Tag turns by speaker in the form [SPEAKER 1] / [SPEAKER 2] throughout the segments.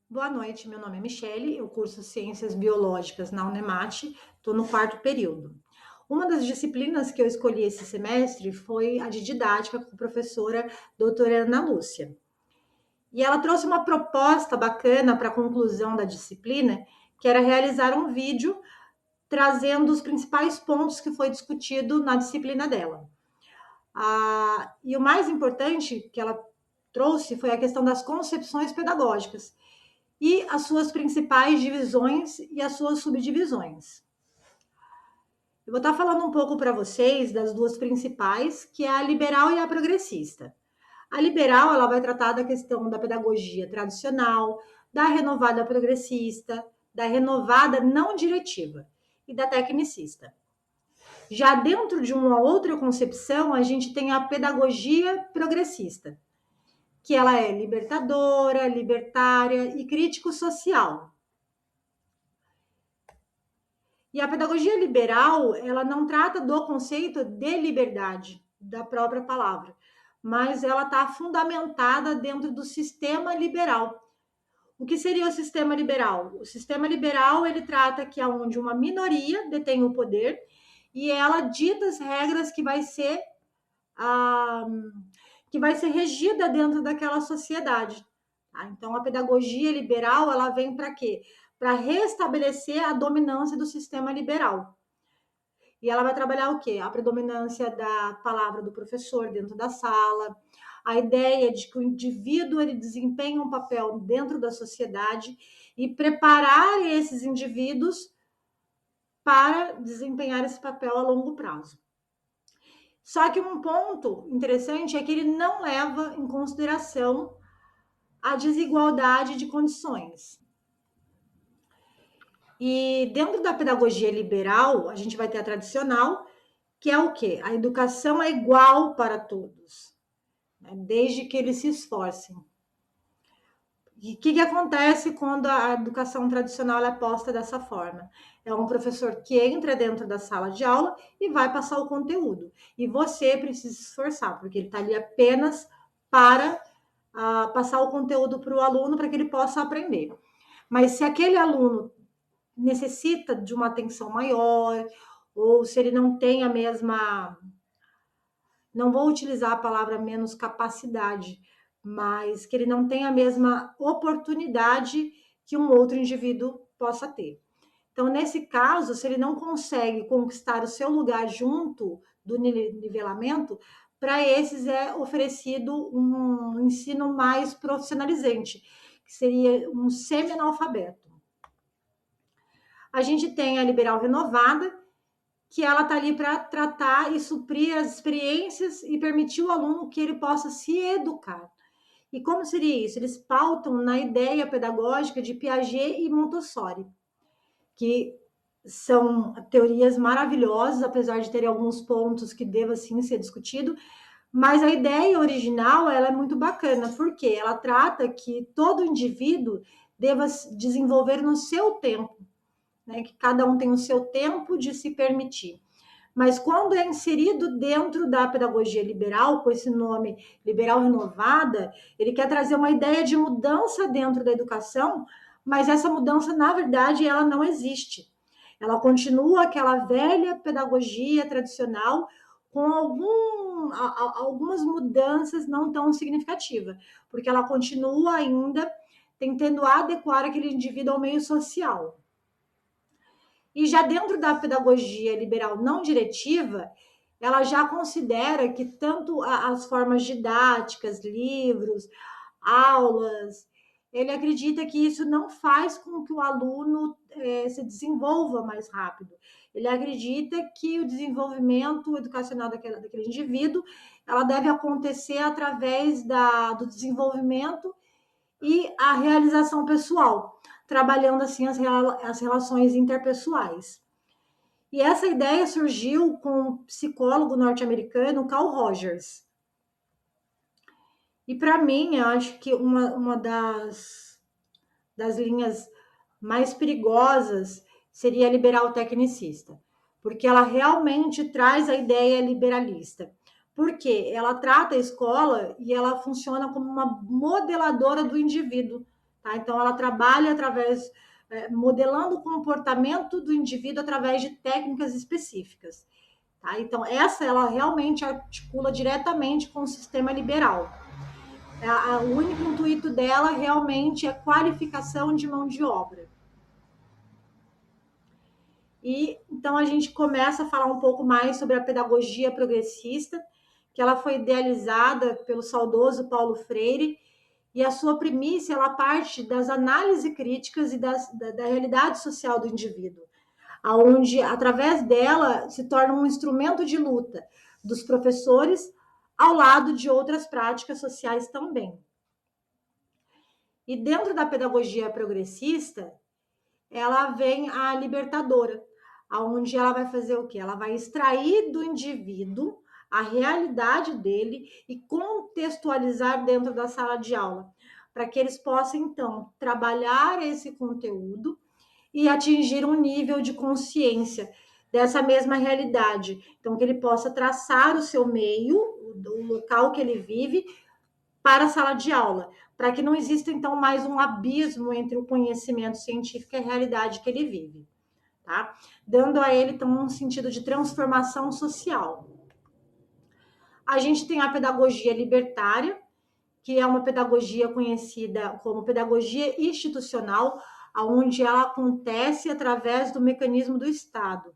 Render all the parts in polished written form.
[SPEAKER 1] Boa noite, meu nome é Michele, eu curso Ciências Biológicas na Unemate, estou no quarto período. Uma das disciplinas que eu escolhi esse semestre foi a de didática com a professora doutora Ana Lúcia. E ela trouxe uma proposta bacana para a conclusão da disciplina, que era realizar um vídeo trazendo os principais pontos que foi discutido na disciplina dela. E o mais importante que ela trouxe foi a questão das concepções pedagógicas e as suas principais divisões e as suas subdivisões. Eu vou estar falando um pouco para vocês das duas principais, que é a liberal e a progressista. A liberal, ela vai tratar da questão da pedagogia tradicional, da renovada progressista, da renovada não diretiva e da tecnicista. Já dentro de uma outra concepção, a gente tem a pedagogia progressista, que ela é libertadora, libertária e crítico-social. E a pedagogia liberal, ela não trata do conceito de liberdade, da própria palavra, mas ela está fundamentada dentro do sistema liberal. O que seria o sistema liberal? O sistema liberal, ele trata que é onde uma minoria detém o poder e ela dita as regras ah, que vai ser regida dentro daquela sociedade. Tá? Então, a pedagogia liberal, ela vem para quê? Para restabelecer a dominância do sistema liberal. E ela vai trabalhar o quê? A predominância da palavra do professor dentro da sala, a ideia de que o indivíduo ele desempenha um papel dentro da sociedade e preparar esses indivíduos para desempenhar esse papel a longo prazo. Só que um ponto interessante é que ele não leva em consideração a desigualdade de condições. E dentro da pedagogia liberal, a gente vai ter a tradicional, que é o quê? A educação é igual para todos, né? Desde que eles se esforcem. E o que acontece quando a educação tradicional é posta dessa forma? É um professor que entra dentro da sala de aula e vai passar o conteúdo. E você precisa se esforçar, porque ele está ali apenas para passar o conteúdo para o aluno para que ele possa aprender. Mas se aquele aluno necessita de uma atenção maior, ou se ele não tem a mesma. Não vou utilizar a palavra menos capacidade, mas que ele não tem a mesma oportunidade que um outro indivíduo possa ter. Então, nesse caso, se ele não consegue conquistar o seu lugar junto do nivelamento, para esses é oferecido um ensino mais profissionalizante, que seria um semi-analfabeto. A gente tem a liberal renovada, que ela está ali para tratar e suprir as experiências e permitir o aluno que ele possa se educar. E como seria isso? Eles pautam na ideia pedagógica de Piaget e Montessori, que são teorias maravilhosas, apesar de terem alguns pontos que deva sim ser discutido, mas a ideia original ela é muito bacana, porque ela trata que todo indivíduo deva desenvolver no seu tempo, né? Que cada um tem o seu tempo de se permitir. Mas quando é inserido dentro da pedagogia liberal, com esse nome liberal renovada, ele quer trazer uma ideia de mudança dentro da educação, mas essa mudança, na verdade, ela não existe. Ela continua aquela velha pedagogia tradicional com algumas mudanças não tão significativas, porque ela continua ainda tentando adequar aquele indivíduo ao meio social. E já dentro da pedagogia liberal não diretiva, ela já considera que tanto as formas didáticas, livros, aulas, ele acredita que isso não faz com que o aluno se desenvolva mais rápido. Ele acredita que o desenvolvimento educacional daquele indivíduo ela deve acontecer através do desenvolvimento e a realização pessoal, trabalhando assim as relações interpessoais. E essa ideia surgiu com o psicólogo norte-americano Carl Rogers. E para mim, eu acho que uma das linhas mais perigosas seria a liberal tecnicista, porque ela realmente traz a ideia liberalista. Porque ela trata a escola e ela funciona como uma modeladora do indivíduo. tá? Então, ela trabalha modelando o comportamento do indivíduo através de técnicas específicas, tá? Então, ela realmente articula diretamente com o sistema liberal. O único intuito dela realmente é qualificação de mão de obra. E então a gente começa a falar um pouco mais sobre a pedagogia progressista, que ela foi idealizada pelo saudoso Paulo Freire, e a sua primícia ela parte das análises críticas e da realidade social do indivíduo, aonde através dela se torna um instrumento de luta dos professores ao lado de outras práticas sociais também. E dentro da pedagogia progressista, ela vem a libertadora, aonde ela vai fazer o quê? Ela vai extrair do indivíduo a realidade dele e contextualizar dentro da sala de aula, para que eles possam, então, trabalhar esse conteúdo e atingir um nível de consciência dessa mesma realidade. Então, que ele possa traçar o seu meio, o local que ele vive, para a sala de aula, para que não exista, então, mais um abismo entre o conhecimento científico e a realidade que ele vive, tá? Dando a ele, então, um sentido de transformação social. A gente tem a pedagogia libertária, que é uma pedagogia conhecida como pedagogia institucional, onde ela acontece através do mecanismo do Estado.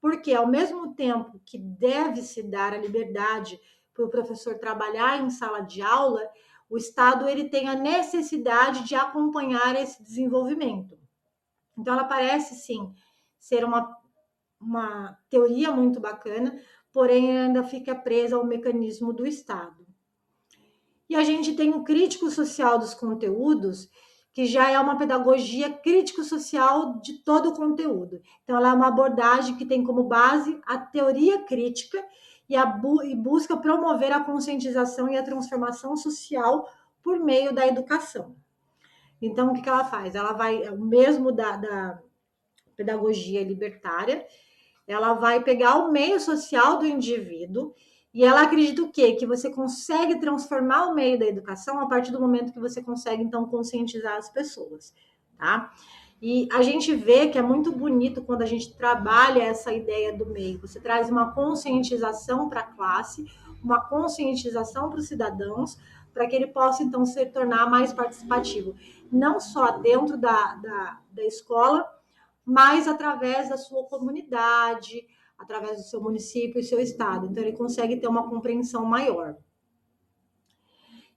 [SPEAKER 1] Porque, ao mesmo tempo que deve se dar a liberdade para o professor trabalhar em sala de aula, o Estado ele tem a necessidade de acompanhar esse desenvolvimento. Então, ela parece, sim, ser uma teoria muito bacana, porém ainda fica presa ao mecanismo do Estado. E a gente tem o crítico social dos conteúdos, que já é uma pedagogia crítico-social de todo o conteúdo. Então, ela é uma abordagem que tem como base a teoria crítica e busca promover a conscientização e a transformação social por meio da educação. Então, o que ela faz? Ela vai, o mesmo da pedagogia libertária, ela vai pegar o meio social do indivíduo e ela acredita o quê? Que você consegue transformar o meio da educação a partir do momento que você consegue, então, conscientizar as pessoas, tá? E a gente vê que é muito bonito quando a gente trabalha essa ideia do meio. Você traz uma conscientização para a classe, uma conscientização para os cidadãos, para que ele possa, então, se tornar mais participativo. Não só dentro da escola, mas através da sua comunidade, através do seu município e seu estado. Então, ele consegue ter uma compreensão maior.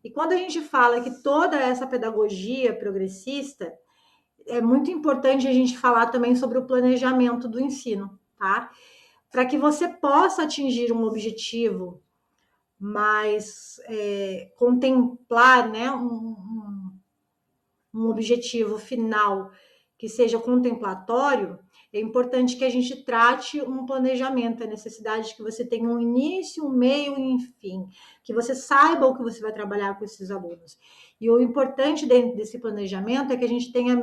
[SPEAKER 1] E quando a gente fala que toda essa pedagogia progressista, é muito importante a gente falar também sobre o planejamento do ensino, tá? Para que você possa atingir um objetivo mais contemplar, né, um objetivo final que seja contemplatório, é importante que a gente trate um planejamento, a necessidade de que você tenha um início, um meio e um fim, que você saiba o que você vai trabalhar com esses alunos. E o importante dentro desse planejamento é que a gente tenha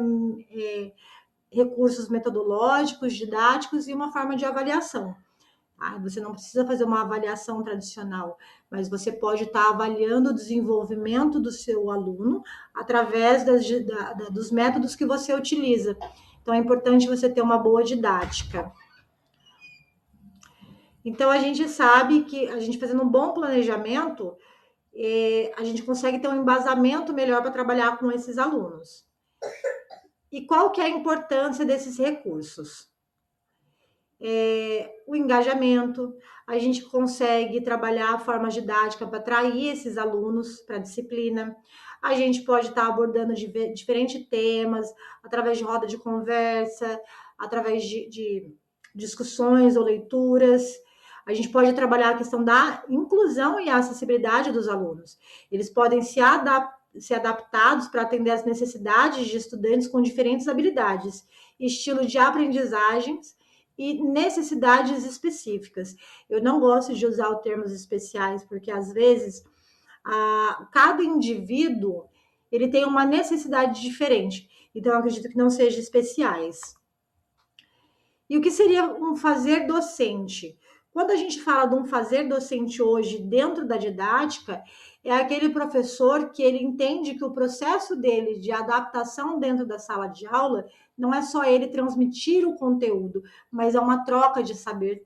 [SPEAKER 1] recursos metodológicos, didáticos e uma forma de avaliação. Você não precisa fazer uma avaliação tradicional, mas você pode estar avaliando o desenvolvimento do seu aluno através dos métodos que você utiliza. Então, é importante você ter uma boa didática. Então, a gente sabe que a gente fazendo um bom planejamento, a gente consegue ter um embasamento melhor para trabalhar com esses alunos. E qual que é a importância desses recursos? O engajamento, a gente consegue trabalhar a forma didática para atrair esses alunos para a disciplina, a gente pode estar abordando diferentes temas, através de roda de conversa, através de discussões ou leituras, a gente pode trabalhar a questão da inclusão e a acessibilidade dos alunos, eles podem ser adaptados para atender às necessidades de estudantes com diferentes habilidades, estilo de aprendizagens, e necessidades específicas. Eu não gosto de usar os termos especiais, porque às vezes cada indivíduo ele tem uma necessidade diferente. Então, eu acredito que não sejam especiais. E o que seria um fazer docente? Quando a gente fala de um fazer docente hoje dentro da didática, é aquele professor que ele entende que o processo dele de adaptação dentro da sala de aula não é só ele transmitir o conteúdo, mas é uma troca de saber,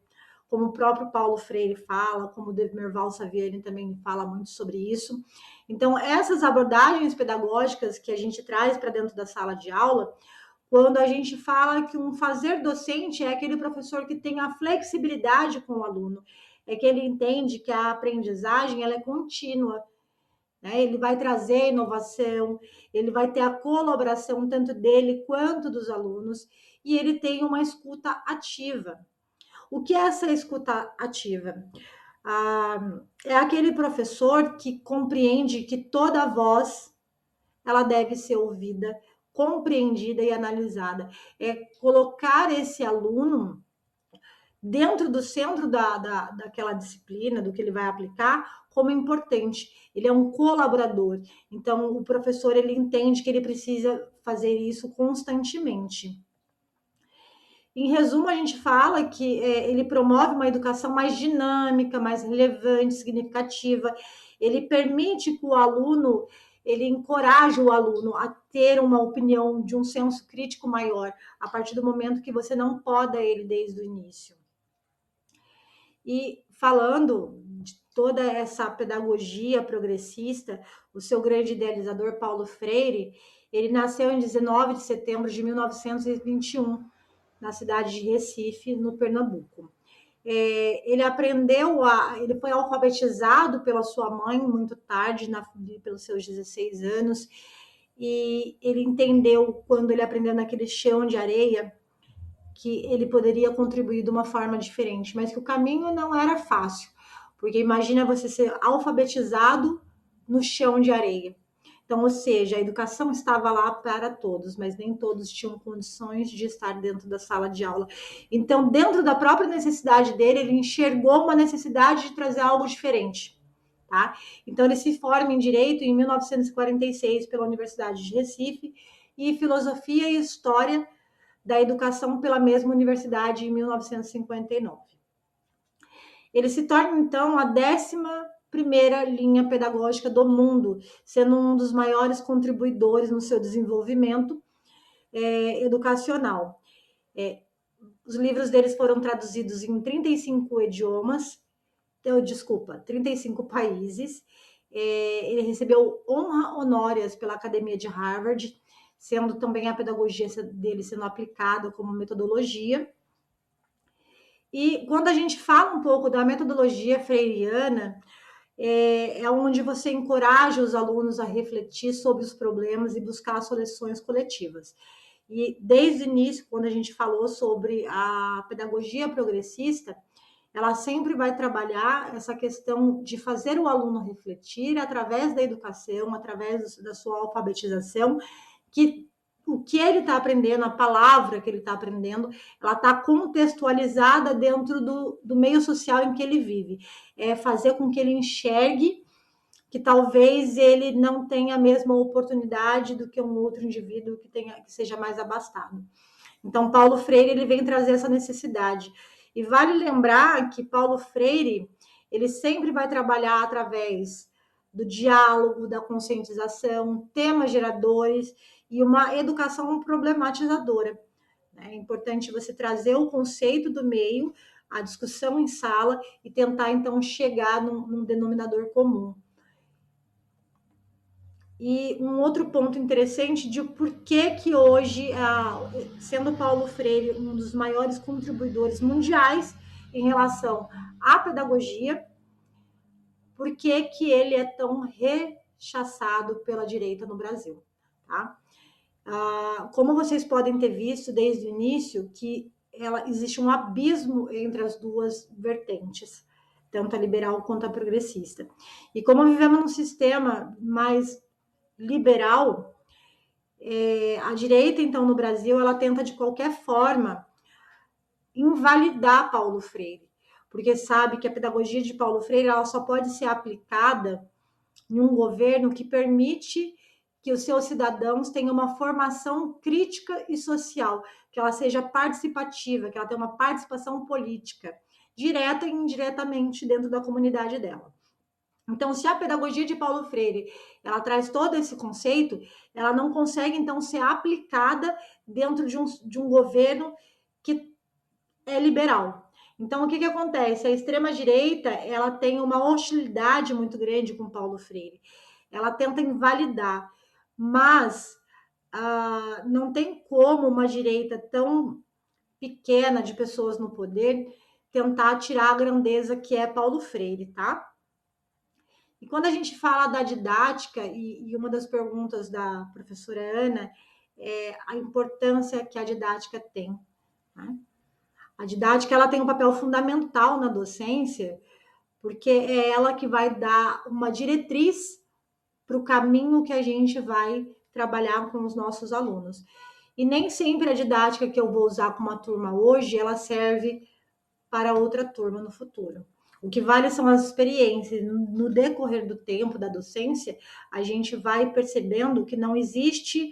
[SPEAKER 1] como o próprio Paulo Freire fala, como o Demerval Saviani também fala muito sobre isso. Então, essas abordagens pedagógicas que a gente traz para dentro da sala de aula, quando a gente fala que um fazer docente é aquele professor que tem a flexibilidade com o aluno, é que ele entende que a aprendizagem ela é contínua, né? Ele vai trazer inovação, ele vai ter a colaboração tanto dele quanto dos alunos, e ele tem uma escuta ativa. O que é essa escuta ativa? É aquele professor que compreende que toda voz ela deve ser ouvida, compreendida e analisada. É colocar esse aluno dentro do centro daquela disciplina, do que ele vai aplicar, como importante. Ele é um colaborador. Então, o professor ele entende que ele precisa fazer isso constantemente. Em resumo, a gente fala que ele promove uma educação mais dinâmica, mais relevante, significativa. Ele permite que o aluno, ele encoraja o aluno a ter uma opinião de um senso crítico maior, a partir do momento que você não poda ele desde o início. E falando de toda essa pedagogia progressista, o seu grande idealizador, Paulo Freire, ele nasceu em 19 de setembro de 1921, na cidade de Recife, no Pernambuco. Ele foi alfabetizado pela sua mãe muito tarde, pelos seus 16 anos, e ele entendeu, quando ele aprendeu naquele chão de areia, que ele poderia contribuir de uma forma diferente, mas que o caminho não era fácil, porque imagina você ser alfabetizado no chão de areia. Então, ou seja, a educação estava lá para todos, mas nem todos tinham condições de estar dentro da sala de aula. Então, dentro da própria necessidade dele, ele enxergou uma necessidade de trazer algo diferente. Tá? Então, ele se forma em Direito em 1946 pela Universidade de Recife e Filosofia e História da Educação pela mesma universidade em 1959. Ele se torna, então, a 11ª linha pedagógica do mundo, sendo um dos maiores contribuidores no seu desenvolvimento educacional. Os livros deles foram traduzidos em 35 idiomas, 35 países. Ele recebeu honra honorárias pela Academia de Harvard, sendo também a pedagogia dele sendo aplicada como metodologia. E quando a gente fala um pouco da metodologia freiriana, é onde você encoraja os alunos a refletir sobre os problemas e buscar soluções coletivas. E desde o início, quando a gente falou sobre a pedagogia progressista, ela sempre vai trabalhar essa questão de fazer o aluno refletir através da educação, através da sua alfabetização, que o que ele está aprendendo, a palavra que ele está aprendendo, ela está contextualizada dentro do meio social em que ele vive. É fazer com que ele enxergue que talvez ele não tenha a mesma oportunidade do que um outro indivíduo que seja mais abastado. Então, Paulo Freire ele vem trazer essa necessidade. E vale lembrar que Paulo Freire ele sempre vai trabalhar através do diálogo, da conscientização, temas geradores e uma educação problematizadora. É importante você trazer o conceito do meio, a discussão em sala e tentar, então, chegar num denominador comum. E um outro ponto interessante de por que hoje, sendo Paulo Freire um dos maiores contribuidores mundiais em relação à pedagogia, por que ele é tão rechaçado pela direita no Brasil, tá? Como vocês podem ter visto desde o início, que existe um abismo entre as duas vertentes, tanto a liberal quanto a progressista. E como vivemos num sistema mais liberal, a direita, então, no Brasil, ela tenta de qualquer forma invalidar Paulo Freire, porque sabe que a pedagogia de Paulo Freire ela só pode ser aplicada em um governo que permite que os seus cidadãos tenham uma formação crítica e social, que ela seja participativa, que ela tenha uma participação política. direta e indiretamente dentro da comunidade dela. Então, se a pedagogia de Paulo Freire, ela traz todo esse conceito, ela não consegue, então, ser aplicada dentro de um governo que é liberal. Então, o que acontece? A extrema-direita, ela tem uma hostilidade muito grande com Paulo Freire. Ela tenta invalidar, mas não tem como uma direita tão pequena de pessoas no poder tentar tirar a grandeza que é Paulo Freire, tá? E quando a gente fala da didática, e uma das perguntas da professora Ana é a importância que a didática tem. Né? A didática ela tem um papel fundamental na docência, porque é ela que vai dar uma diretriz para o caminho que a gente vai trabalhar com os nossos alunos. E nem sempre a didática que eu vou usar com uma turma hoje, ela serve para outra turma no futuro. O que vale são as experiências. No decorrer do tempo da docência, a gente vai percebendo que não existe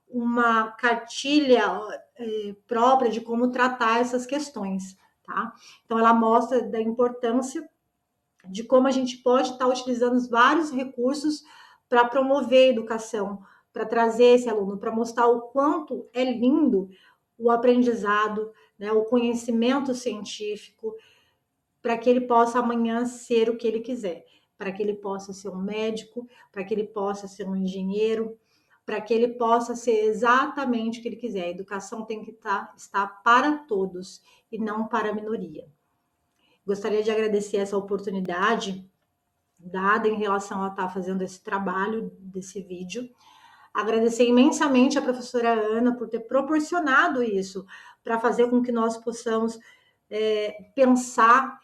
[SPEAKER 1] uma cartilha própria de como tratar essas questões, tá? Então, ela mostra da importância de como a gente pode estar utilizando vários recursos para promover a educação, para trazer esse aluno, para mostrar o quanto é lindo o aprendizado, né, o conhecimento científico, para que ele possa amanhã ser o que ele quiser, para que ele possa ser um médico, para que ele possa ser um engenheiro, para que ele possa ser exatamente o que ele quiser. A educação tem que estar para todos e não para a minoria. Gostaria de agradecer essa oportunidade dada em relação a estar fazendo esse trabalho desse vídeo. Agradecer imensamente a professora Ana por ter proporcionado isso, para fazer com que nós possamos pensar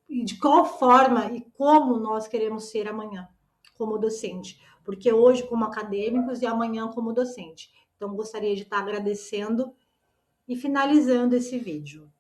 [SPEAKER 1] e de qual forma e como nós queremos ser amanhã, como docente. Porque hoje, como acadêmicos, e amanhã, como docente. Então, gostaria de estar agradecendo e finalizando esse vídeo.